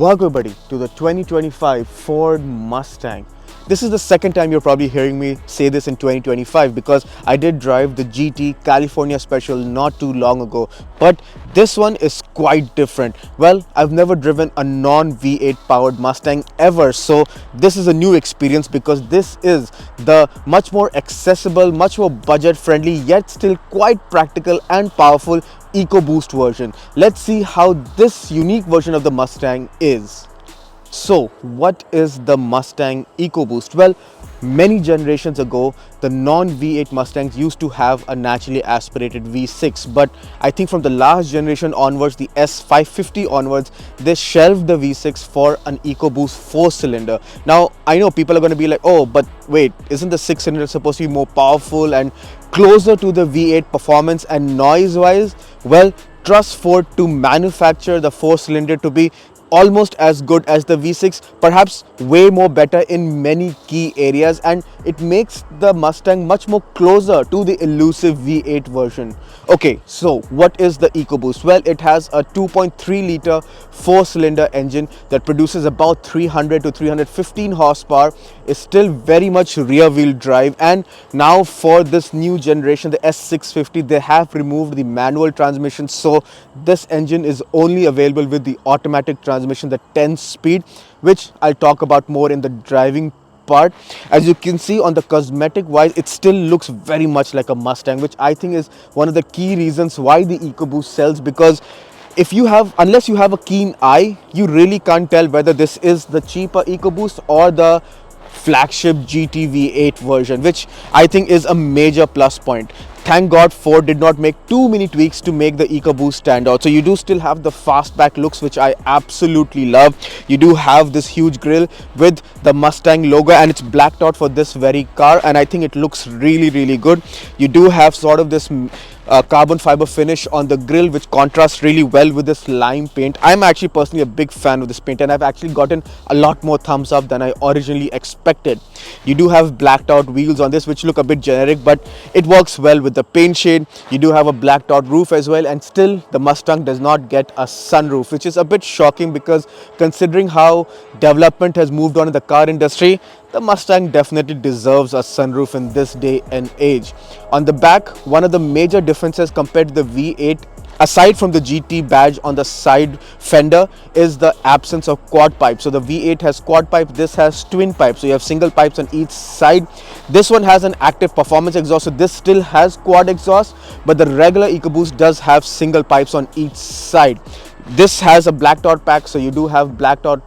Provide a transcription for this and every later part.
Welcome everybody to the 2025 Ford Mustang. This is the second time you're probably hearing me say this in 2025 because I did drive the GT California Special not too long ago, but this one is quite different. Well, I've never driven a non-V8 powered Mustang ever, so this is a new experience because this is the much more accessible, much more budget friendly, yet still quite practical and powerful EcoBoost version. Let's see how this unique version of the Mustang is. So, what is the Mustang EcoBoost? Well, many generations ago, the non-V8 Mustangs used to have a naturally aspirated V6, but I think from the last generation onwards, the S550 onwards, they shelved the V6 for an EcoBoost 4-cylinder. Now, I know people are going to be like, oh, but wait, isn't the 6-cylinder supposed to be more powerful and closer to the V8 performance and noise-wise? Well, trust Ford to manufacture the 4-cylinder to be almost as good as the V6, perhaps way more better in many key areas, and it makes the Mustang much more closer to the elusive V8 version. Okay, so what is the EcoBoost? Well, it has a 2.3 liter 4-cylinder engine that produces about 300 to 315 horsepower, is still very much rear wheel drive, and now for this new generation, the S650, they have removed the manual transmission, so this engine is only available with the automatic transmission, the 10-speed, which I'll talk about more in the driving part. As you can see on the cosmetic wise, it still looks very much like a Mustang, which I think is one of the key reasons why the EcoBoost sells, because unless you have a keen eye, you really can't tell whether this is the cheaper EcoBoost or the flagship GT V8 version, which I think is a major plus point. Thank God Ford did not make too many tweaks to make the EcoBoost stand out. So you do still have the fastback looks, which I absolutely love. You do have this huge grille with the Mustang logo, and it's blacked out for this very car, and I think it looks really good. You do have sort of this carbon fiber finish on the grille, which contrasts really well with this lime paint. I'm actually personally a big fan of this paint, and I've actually gotten a lot more thumbs up than I originally expected. You do have blacked out wheels on this, which look a bit generic, but it works well with the paint shade. You do have a blacked out roof as well, and still the Mustang does not get a sunroof, which is a bit shocking because considering how development has moved on in the car industry, the Mustang definitely deserves a sunroof in this day and age. On the back, one of the major differences compared to the V8, aside from the GT badge on the side fender, is the absence of quad pipe. So the V8 has quad pipe, this has twin pipe, so you have single pipes on each side. This one has an active performance exhaust, so this still has quad exhaust, but the regular EcoBoost does have single pipes on each side. This has a blacked out pack, so you do have blacked out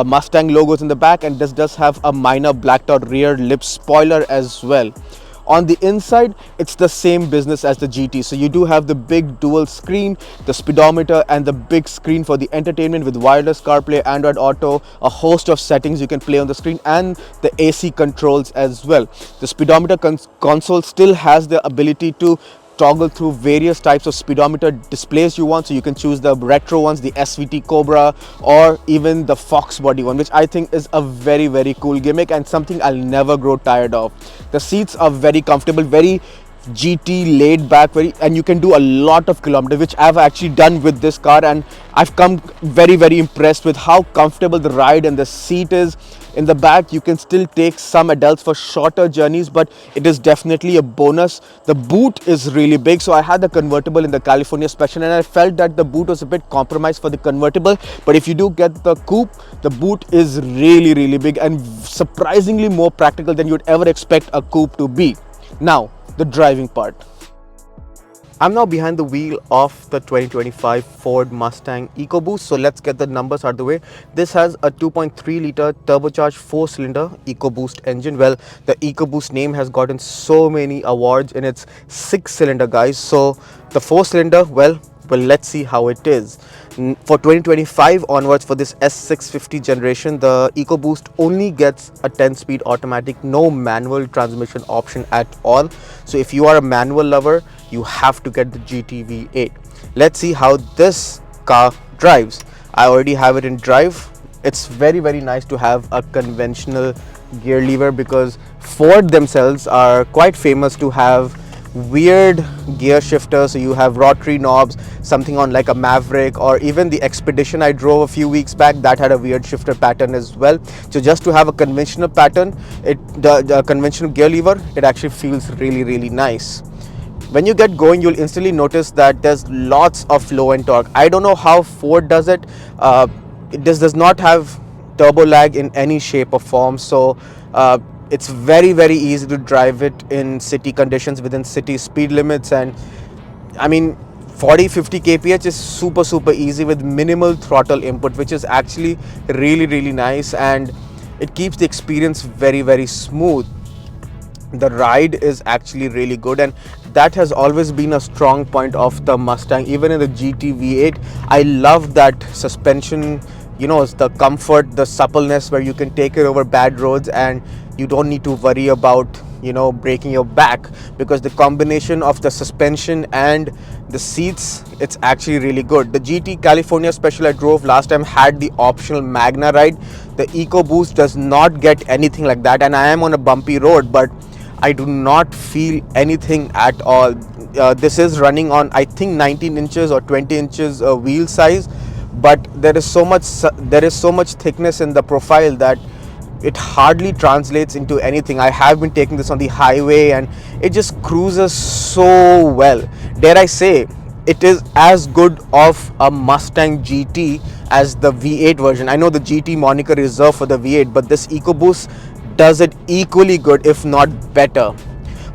Mustang logos in the back, and this does have a minor blacked out rear lip spoiler as well. On the inside, it's the same business as the GT. So you do have the big dual screen, the speedometer, and the big screen for the entertainment with wireless CarPlay, Android Auto, a host of settings you can play on the screen, and the AC controls as well. The speedometer console still has the ability to toggle through various types of speedometer displays you want, so you can choose the retro ones, the SVT Cobra, or even the Fox body one, which I think is a very cool gimmick and something I'll never grow tired of. The seats are very comfortable, very GT laid back, and you can do a lot of kilometers, which I've actually done with this car, and I've come very impressed with how comfortable the ride and the seat is. In the back, you can still take some adults for shorter journeys, but it is definitely a bonus. The boot is really big, so I had the convertible in the California Special, and I felt that the boot was a bit compromised for the convertible, but if you do get the coupe, the boot is really big and surprisingly more practical than you'd ever expect a coupe to be. Now, the driving part. I'm now behind the wheel of the 2025 Ford Mustang EcoBoost, so let's get the numbers out of the way. This has a 2.3 liter turbocharged 4-cylinder EcoBoost engine. Well, the EcoBoost name has gotten so many awards in its 6-cylinder, guys. So the 4-cylinder, well, let's see how it is. For 2025 onwards, for this S650 generation, the EcoBoost only gets a 10-speed automatic, no manual transmission option at all. So if you are a manual lover, you have to get the GT V8. Let's see how this car drives. I already have it in drive. It's very nice to have a conventional gear lever because Ford themselves are quite famous to have weird gear shifters. So you have rotary knobs, something on like a Maverick, or even the Expedition I drove a few weeks back that had a weird shifter pattern as well. So just to have a conventional pattern, the conventional gear lever, it actually feels really nice. When you get going, you'll instantly notice that there's lots of low end torque. I don't know how Ford does it. This does not have turbo lag in any shape or form, so it's very easy to drive it in city conditions within city speed limits. And I mean, 40-50 kph is super easy with minimal throttle input, which is actually really nice, and it keeps the experience very smooth. The ride is actually really good, and that has always been a strong point of the Mustang. Even in the GT V8, I love that suspension. You know, it's the comfort, the suppleness, where you can take it over bad roads and you don't need to worry about, you know, breaking your back, because the combination of the suspension and the seats, it's actually really good. The GT California Special I drove last time had the optional Magna ride. The EcoBoost does not get anything like that, and I am on a bumpy road, but I do not feel anything at all. This is running on, I think, 19 inches or 20 inches wheel size, but there is so much thickness in the profile that it hardly translates into anything. I have been taking this on the highway and it just cruises so well. Dare I say, it is as good of a Mustang GT as the V8 version. I know the GT moniker is reserved for the V8, but this EcoBoost does it equally good, if not better.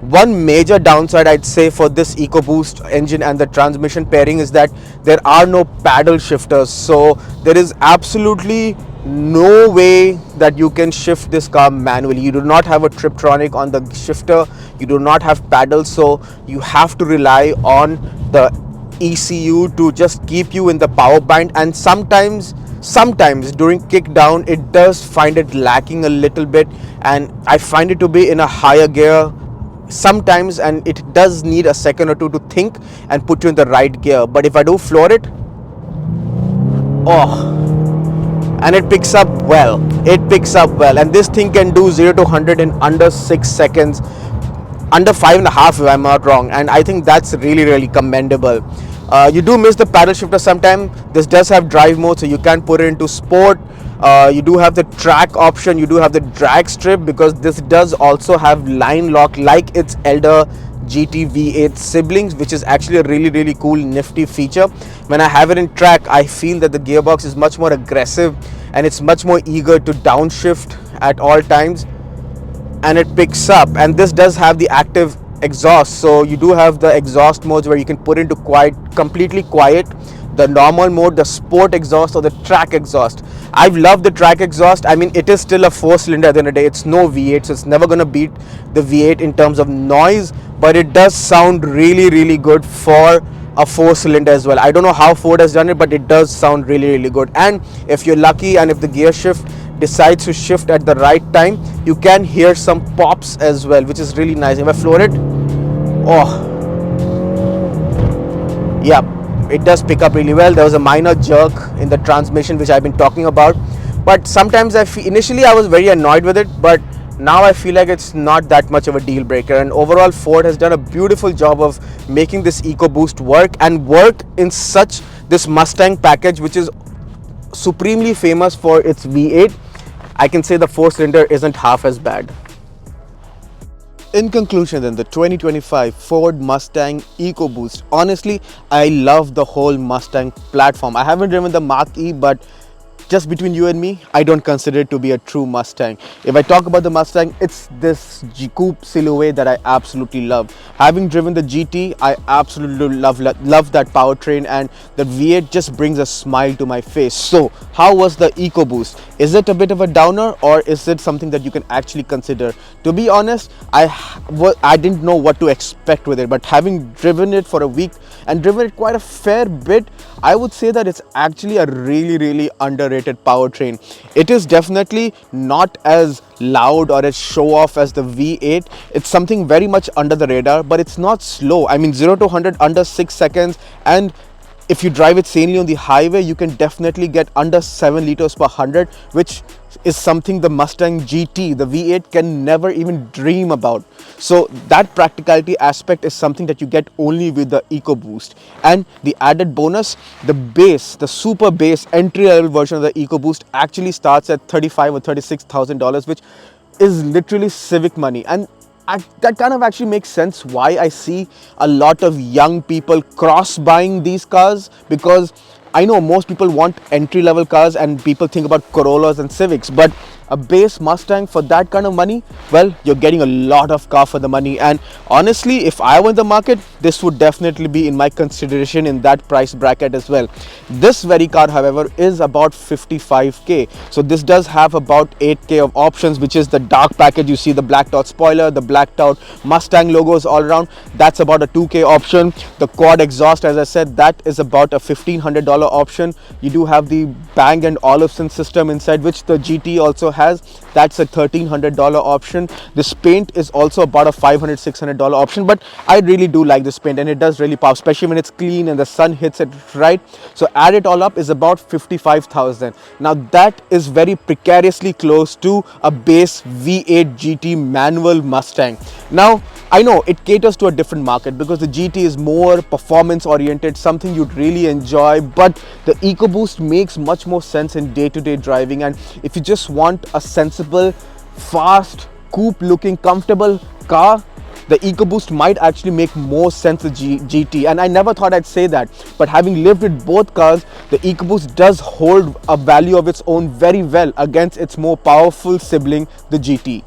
One major downside I'd say for this EcoBoost engine and the transmission pairing is that there are no paddle shifters. So there is absolutely no way that you can shift this car manually. You do not have a Triptronic on the shifter, you do not have paddles, so you have to rely on the ECU to just keep you in the power band. And sometimes during kickdown it does find it lacking a little bit, and I find it to be in a higher gear sometimes, and it does need a second or two to think and put you in the right gear. But if I do floor it, oh, and it picks up well, and this thing can do 0 to 100 in under 6 seconds, under 5.5 if I'm not wrong, and I think that's really commendable. You do miss the paddle shifter sometime. This does have drive mode, so you can put it into sport. You do have the track option, you do have the drag strip, because this does also have line lock like its elder GT V8 siblings, which is actually a really cool nifty feature. When I have it in track, I feel that the gearbox is much more aggressive and it's much more eager to downshift at all times, and it picks up. And this does have the active exhaust, so you do have the exhaust modes where you can put into quiet, completely quiet, the normal mode, the sport exhaust, or the track exhaust. I've loved the track exhaust. I mean, it is still a 4-cylinder at the end of the day. It's no V8, so it's never going to beat the V8 in terms of noise, but it does sound really good for a 4-cylinder as well. I don't know how Ford has done it, but it does sound really good. And if you're lucky and if the gear shift decides to shift at the right time, you can hear some pops as well, which is really nice. If I floor it, oh yeah, it does pick up really well. There was a minor jerk in the transmission which I've been talking about, but sometimes initially I was very annoyed with it, but now I feel like it's not that much of a deal breaker. And overall, Ford has done a beautiful job of making this EcoBoost work in such this Mustang package, which is supremely famous for its V8. I can say the 4-cylinder isn't half as bad. In conclusion then, the 2025 Ford Mustang EcoBoost. Honestly, I love the whole Mustang platform. I haven't driven the Mach-E, but just between you and me, I don't consider it to be a true Mustang. If I talk about the Mustang, it's this coupe silhouette that I absolutely love. Having driven the GT, I absolutely love that powertrain, and the V8 just brings a smile to my face. So, how was the EcoBoost? Is it a bit of a downer, or is it something that you can actually consider? To be honest, I didn't know what to expect with it, but having driven it for a week and driven it quite a fair bit, I would say that it's actually a really underrated powertrain. It is definitely not as loud or as show off as the V8. It's something very much under the radar, but it's not slow. I mean, 0 to 100 under 6 seconds, and if you drive it sanely on the highway, you can definitely get under 7 liters per 100, which is something the Mustang GT, the V8, can never even dream about. So that practicality aspect is something that you get only with the EcoBoost. And the added bonus, the base, the super base entry level version of the EcoBoost actually starts at $35,000 or $36,000, which is literally civic money. And that kind of actually makes sense why I see a lot of young people cross buying these cars, because I know most people want entry level cars and people think about Corollas and Civics, but a base Mustang for that kind of money, well, you're getting a lot of car for the money. And honestly, if I were in the market, this would definitely be in my consideration in that price bracket as well. This very car, however, is about 55k. So this does have about 8k of options, which is the dark package. You see the blacked out spoiler, the blacked out Mustang logos all around. That's about a 2k option. The quad exhaust, as I said, that is about a $1,500 option. You do have the Bang & Olufsen system inside, which the GT also has. That's a $1,300 option. This paint is also about a $500-600 option, but I really do like this paint and it does really pop, especially when it's clean and the sun hits it right. So add it all up is about 55,000. Now that is very precariously close to a base V8 GT manual Mustang. Now I know it caters to a different market because the GT is more performance oriented, something you'd really enjoy, but the EcoBoost makes much more sense in day-to-day driving. And if you just want a sensible, fast, coupe looking, comfortable car, the EcoBoost might actually make more sense than GT. And I never thought I'd say that, but having lived with both cars, the EcoBoost does hold a value of its own very well against its more powerful sibling, the GT.